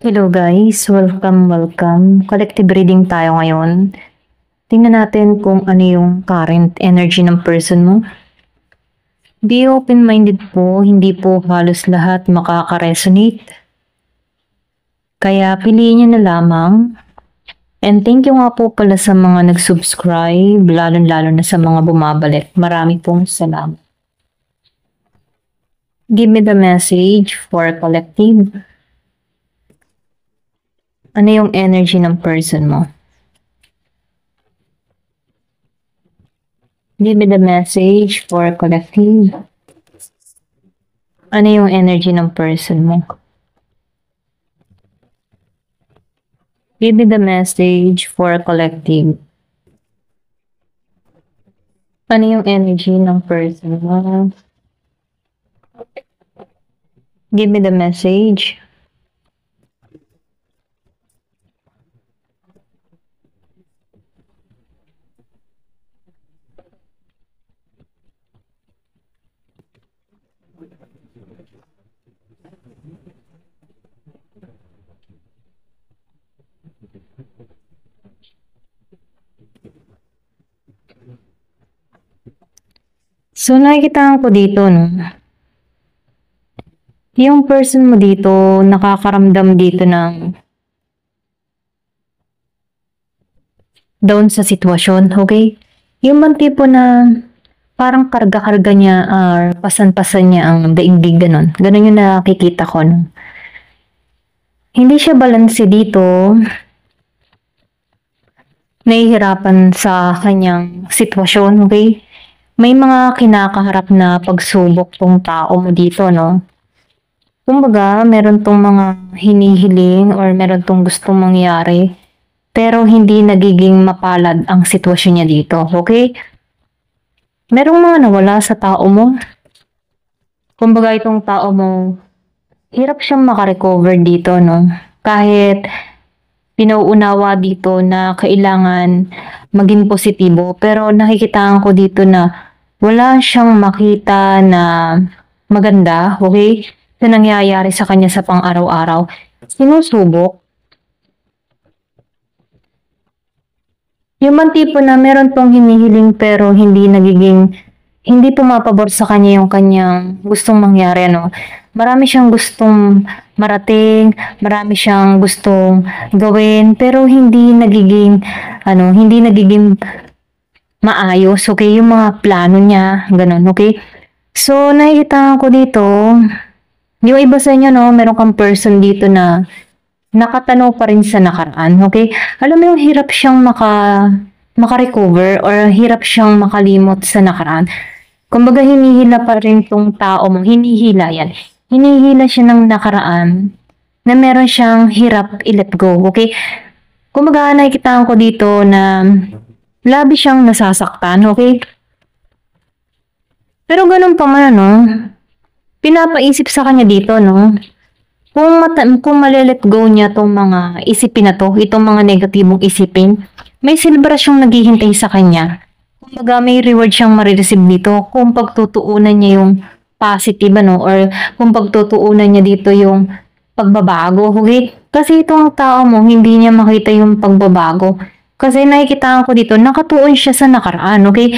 Hello guys, welcome. Collective reading tayo ngayon. Tingnan natin kung ano yung current energy ng person mo. Be open-minded po, hindi po halos lahat makaka-resonate. Kaya piliin nyo na lamang. And thank you nga po pala sa mga nag-subscribe, lalo-lalo na sa mga bumabalik. Marami pong salamat. Give me the message for collective. Ano yung energy ng person mo? Give me the message for collective. Ano yung energy ng person mo? Give me the message for collective. Ano yung energy ng person mo? Give me the message. So, nakikita ko dito, no? Yung person mo dito, nakakaramdam dito ng down sa sitwasyon, okay? Yung man tipo na parang karga-karga niya or pasan-pasan niya ang daigdig, ganon. Ganon yung nakikita ko, no? Hindi siya balanse dito. Nahihirapan sa kanyang sitwasyon, okay? May mga kinakaharap na pagsubok tong tao mo dito, no? Kumbaga, meron tong mga hinihiling or meron tong gustong mangyari, pero hindi nagiging mapalad ang sitwasyon niya dito, okay? Merong mga nawala sa tao mo. Kumbaga, itong tao mo, hirap siyang makarecover dito, no? Kahit pinauunawa dito na kailangan maging positibo, pero nakikita ko dito na wala siyang makita na maganda, okay? Na nangyayari sa kanya sa pang-araw-araw. Sinusubok. Yung man tipo na meron pong hinihiling pero hindi pumapabor sa kanya yung kanyang gustong mangyari, no? Marami siyang gustong marating, marami siyang gustong gawin, pero hindi nagiging maayos, okay? Yung mga plano niya, ganun, okay? So, nakikita ko dito, yung iba sa inyo, no, meron kang person dito na nakatanaw pa rin sa nakaraan, okay? Alam mo yung hirap siyang makarecover or hirap siyang makalimot sa nakaraan. Kumbaga, hinihila pa rin tong tao mo, hinihila yan. Hinihila siya ng nakaraan na meron siyang hirap i-let go, okay? Kumbaga, nakikita ko dito na labi siyang nasasaktan, okay? Pero ganun pa man, no? Pinapaisip sa kanya dito, no? Kung malilet go niya tong mga isipin na to, itong mga negatibong isipin, may selebrasyong naghihintay sa kanya. Kumbaga, may reward siyang marireceive dito kung pagtutuunan niya yung positive, ano, or kung pagtutuunan niya dito yung pagbabago, okay? Kasi itong tao mo, hindi niya makita yung pagbabago. Kasi nakikita ko dito, nakatuon siya sa nakaraan, okay?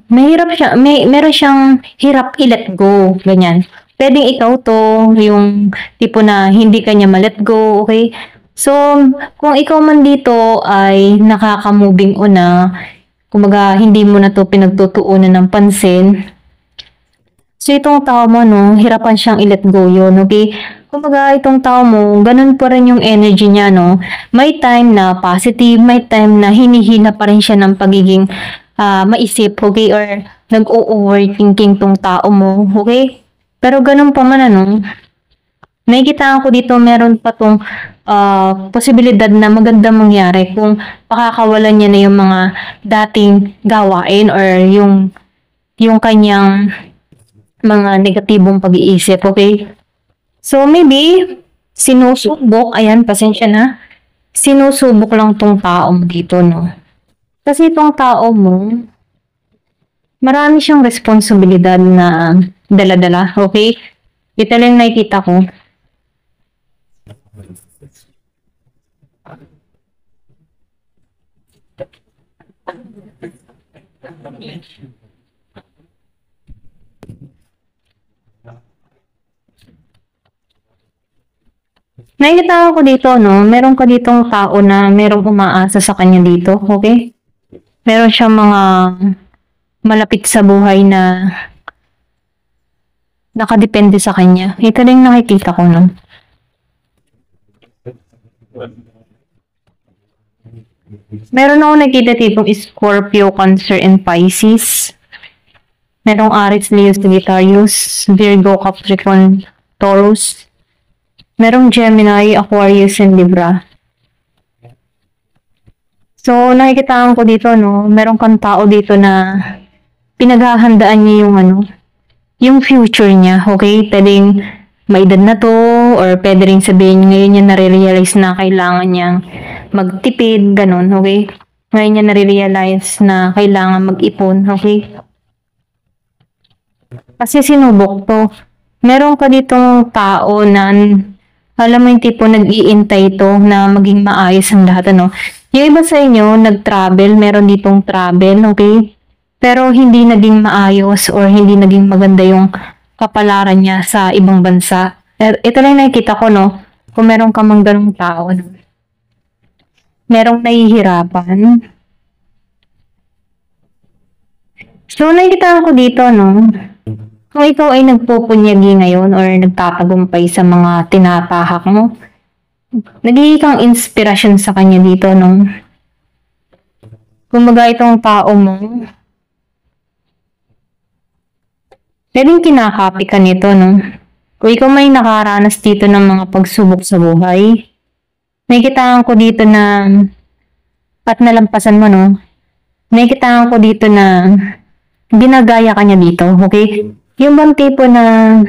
Meron siyang hirap i-let go, ganyan. Pwedeng ikaw to, yung tipo na hindi kanya ma-let go, okay? So, kung ikaw man dito ay nakaka-moving on na, kumbaga hindi mo na to pinagtutuunan ng pansin, so itong tao mo, no, hirapan siyang i-let go yun, okay? Kumbaga itong tao mo, ganun pa rin yung energy niya, no? May time na positive, may time na hinihina pa rin siya ng pagiging maisip, okay? Or nag-overthinking tong tao mo, okay? Pero ganun pa man, ano? Nakikita ko dito meron pa tong posibilidad na maganda mangyari kung pakakawalan niya na yung mga dating gawain or yung kanyang mga negatibong pag-iisip, okay? So maybe sinusubok, ayan, pasensya na. Sinusubok lang tong tao mo dito, no? Kasi itong tao mo, marami siyang responsibilidad na dala-dala, okay? Ito lang nakikita ko. Nakikita ko dito, no? Meron ka ditong tao na merong umaasa sa kanya dito, okay? Meron siyang mga malapit sa buhay na nakadepende sa kanya. Ito lang nakikita ko, no? Meron ako nakita ditong Scorpio, Cancer, and Pisces. Merong Aries, Leo, Sagittarius, Virgo, Capricorn, Taurus. Merong Gemini, Aquarius, and Libra. So, nakikitaan ko dito, no? Meron kang tao dito na pinaghahandaan niya yung yung future niya, okay? Pwedeng may edad na to, or pwede rin sabihin ngayon niya nare-realize na kailangan niyang magtipid, ganun, okay? Ngayon niya nare-realize na kailangan mag-ipon, okay? Kasi sinubok to. Meron ka ditong tao na alam mo yung tipo nag-iintay to na maging maayos ang lahat, ano? Yung iba sa inyo, nag-travel, meron ditong travel, okay? Pero hindi naging maayos or hindi naging maganda yung kapalaran niya sa ibang bansa. Ito lang nakikita ko, no? Kung meron ka mang ganong tao, no? Merong nahihirapan. So, nakikita ko dito, no? Kung ikaw ay nagpupunyagi ngayon or nagtatagumpay sa mga tinatahak mo, nagiging kang inspirasyon sa kanya dito, no? Kumbaga itong tao mo, pwedeng kinakapi ka nito, no? Kung ikaw may nakaranas dito ng mga pagsubok sa buhay, nakikitaan ko dito na, at nalampasan mo, no? Nakikitaan ko dito na, ginagaya ka niya dito, okay? Yung bang tipo na,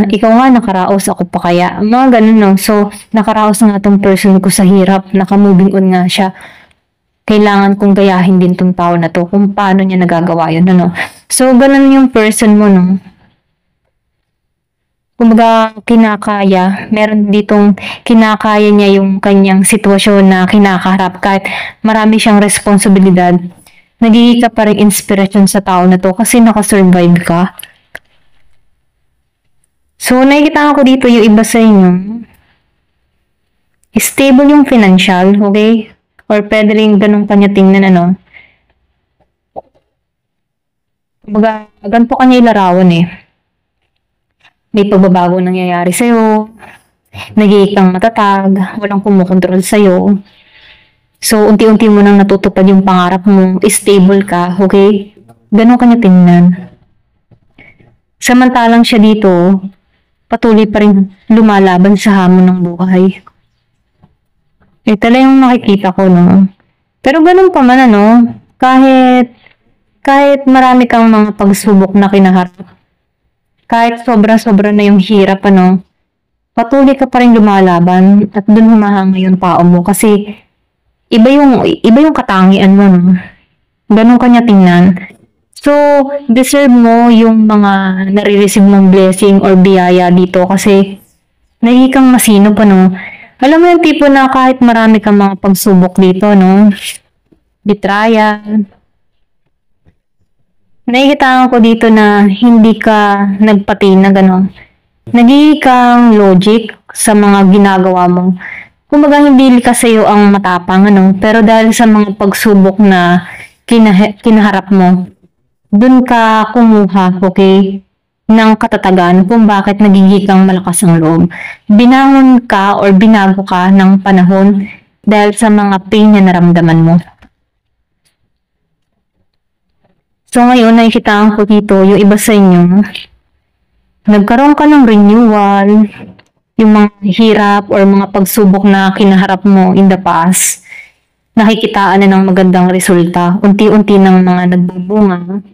ikaw nga nakaraos, ako pa kaya. Mga ganun, no? So, nakaraos na nga tong person ko sa hirap, naka-moving on nga siya. Kailangan kong gayahin din tong tao na to, kung paano niya nagagawa yun, ano? So, ganun yung person mo, no? Kumbaga, kinakaya. Meron ditong kinakaya niya yung kanyang sitwasyon na kinakaharap kahit marami siyang responsibilidad. Nagiging ka pa rin inspirasyon sa tao na to kasi nakasurvive ka. So, nakikita ko dito yung iba sa inyo. Stable yung financial, okay? Or pwede rin ganun kanya tingnan, ano? Kumbaga, ganito kanya ilarawan eh. May pagbabago nangyayari sa'yo. Nagiging kang matatag. Walang kumukontrol sa'yo. So, unti-unti mo nang natutupad yung pangarap mo. Stable ka, okay? Ganun kanya tingnan. Samantalang siya dito, patuloy pa rin lumalaban sa hamon ng buhay. Ito lang yung nakikita ko, no? Pero ganun pa man, ano? Kahit marami kang mga pagsubok na kinaharap, kahit sobra-sobra na yung hirap, ano? Patuloy ka pa rin lumalaban at dun humahanga yung tao mo kasi iba yung katangian mo, no? Ganun kanya tingnan. So, deserve mo yung mga nare-receive mong blessing or biyaya dito kasi nagiging kang masino pa, no? Alam mo yung tipo na kahit marami kang mga pagsubok dito, no? Betrayal. Nakikita ko dito na hindi ka nagpatinag, ano? Nagiging kang logic sa mga ginagawa mo. Kumbaga hindi likas sa'yo ang matapang, ano? Pero dahil sa mga pagsubok na kinaharap mo, dun ka kumuha, okay, ng katatagan kung bakit nagiging kang malakas ang loob. Binangon ka or binago ka ng panahon dahil sa mga pain na naramdaman mo. So ngayon, nakikita ko dito, yung iba sa inyo, nagkaroon ka ng renewal, yung mga hirap or mga pagsubok na kinaharap mo in the past, nakikitaan na ng magandang resulta. Unti-unti ng mga nagbubunga.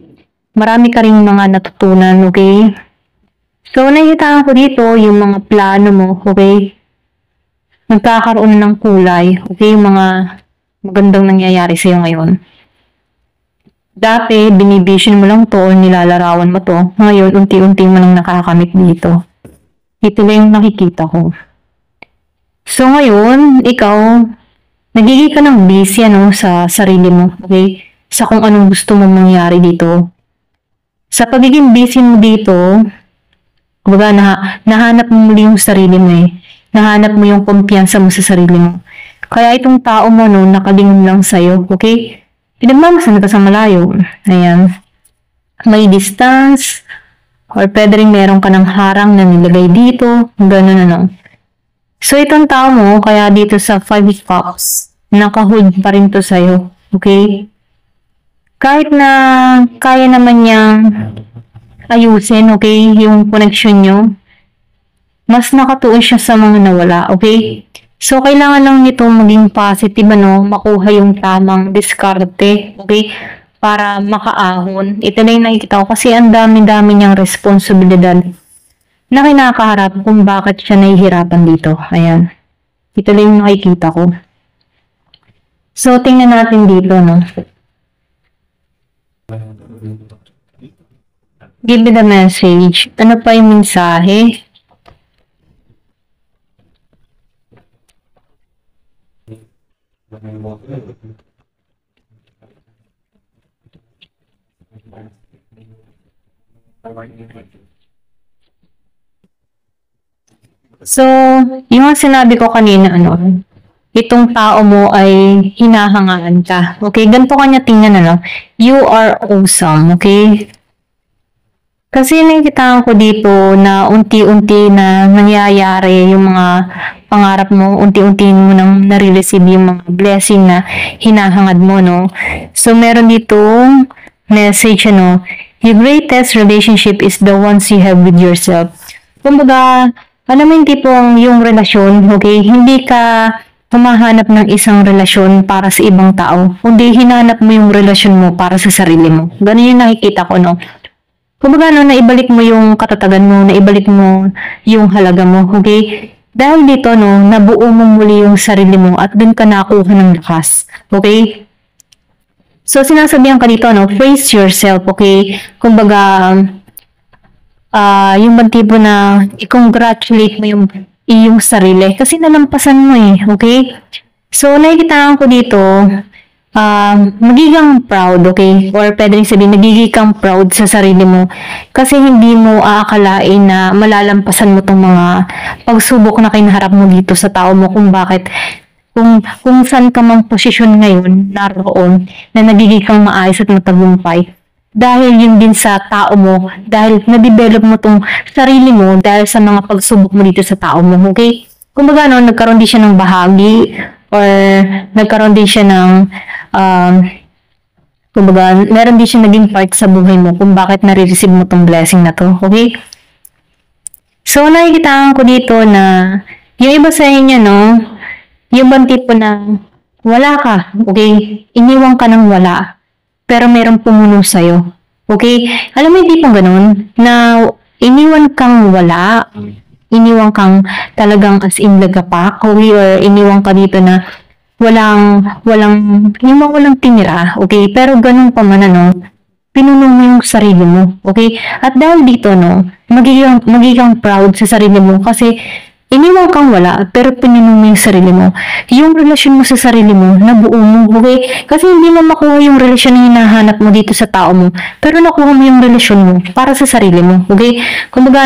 Marami ka rin mga natutunan, okay? So, nakikita ko dito yung mga plano mo, okay? Nagkakaroon ng kulay, okay? Yung mga magandang nangyayari sa'yo ngayon. Dati, binivision mo lang to o nilalarawan mo to. Ngayon, unti-unti mo nang nakakamit dito. Ito lang yung nakikita ko. So ngayon, ikaw, nagiging ka ng busy sa sarili mo, okay? Sa kung anong gusto mong mangyari dito. Sa pagiging busy mo dito, kumbaga nahanap mo muli yung sarili mo eh. Nahanap mo yung kumpiyansa mo sa sarili mo. Kaya itong tao mo nakalingon lang sa'yo, okay? Pinagmamasan ka sa malayo. Ayan. May distance, or pwede rin meron ka ng harang na nilagay dito, gano'n. So, itong tao mo, kaya dito sa 5 of Cups, nakahold pa rin to sa'yo, okay? Kahit na kaya naman niyang ayusin, okay, yung connection nyo, mas nakatuon siya sa mga nawala, okay? So, kailangan lang nito maging positive, makuha yung tamang diskarte, okay? Para makaahon. Ito na yung nakikita ko kasi ang dami-dami niyang responsibilidad na kinakaharap kung bakit siya nahihirapan dito. Ayan. Ito lang yung nakikita ko. So, tingnan natin dito, Give me the message. Ano pa yung mensahe? So, yung sinabi ko kanina, itong tao mo ay hinahangaan ka. Okay, ganito kanya tingnan, you are awesome, okay? Kasi nakikita ko dito na unti-unti na nangyayari yung mga pangarap mo, unti-unti mo nang nare-receive yung mga blessing na hinahangad mo, So, meron ditong message, your greatest relationship is the ones you have with yourself. Kumbaga, alam mo yung tipong yung relasyon, okay? Hindi ka humahanap ng isang relasyon para sa ibang tao, kundi hinanap mo yung relasyon mo para sa sarili mo. Ganun yung nakikita ko, Kumbaga, naibalik mo yung katatagan mo, naibalik mo yung halaga mo, okay? Dahil dito, nabuo mo muli yung sarili mo at dun ka nakuha ng lakas, okay? So, sinasabihan ka dito, face yourself, okay? Kumbaga, yung tipo na i-congratulate mo yung iyong sarili kasi nalampasan mo eh, okay? So, nakikita ko dito, magiging proud, okay? Or pwede rin sabihin, nagiging kang proud sa sarili mo kasi hindi mo aakalain na malalampasan mo tong mga pagsubok na kinaharap mo dito sa tao mo kung bakit kung saan ka mang posisyon ngayon naroon na nagiging kang maayos at matagumpay. Dahil yun din sa tao mo, dahil na-develop mo tong sarili mo dahil sa mga pagsubok mo dito sa tao mo, okay? Kumbaga, nagkaroon din siya ng bahagi or nagkaroon din siya ng, kumbaga, meron din siya naging part sa buhay mo kung bakit nare-receive mo tong blessing na to, okay? So, nakikita ko dito na yung iba sa inyo, yung bang tipo na wala ka, okay? Iniwan ka ng wala. Pero merong pumuno sa'yo. Okay? Alam mo yung tipong ganun, na iniwan kang wala, iniwan kang talagang as in lagapak, okay? Or iniwan ka dito na walang tinira, okay? Pero ganun pa man, pinuno mo yung sarili mo, okay? At dahil dito, magiging proud sa sarili mo kasi iniwan kang wala, pero pinuno mo yung sarili mo. Yung relasyon mo sa sarili mo, nabuo mo, okay? Kasi hindi mo makuha yung relasyon na hinahanap mo dito sa tao mo, pero nakuha mo yung relasyon mo para sa sarili mo, okay? Kumbaga,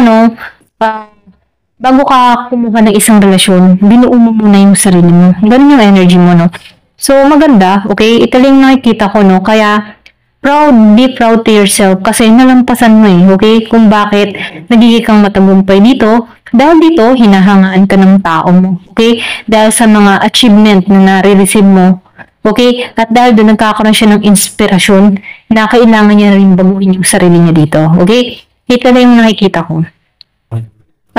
bago ka kumuha ng isang relasyon, binuo mo muna yung sarili mo. Ganun yung energy mo, So, maganda, okay? Ito lang nakikita ko, Kaya, be proud to yourself kasi nalampasan mo okay? Kung bakit nagiging kang matagumpay dito. Dahil dito, hinahangaan ka ng tao mo, okay? Dahil sa mga achievement na nare-receive mo, okay? At dahil doon, nagkakaroon siya ng inspirasyon na kailangan niya rin baguhin yung sarili niya dito, okay? Ito na yung nakikita ko.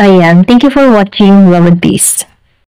Ayan. Thank you for watching. Love and peace.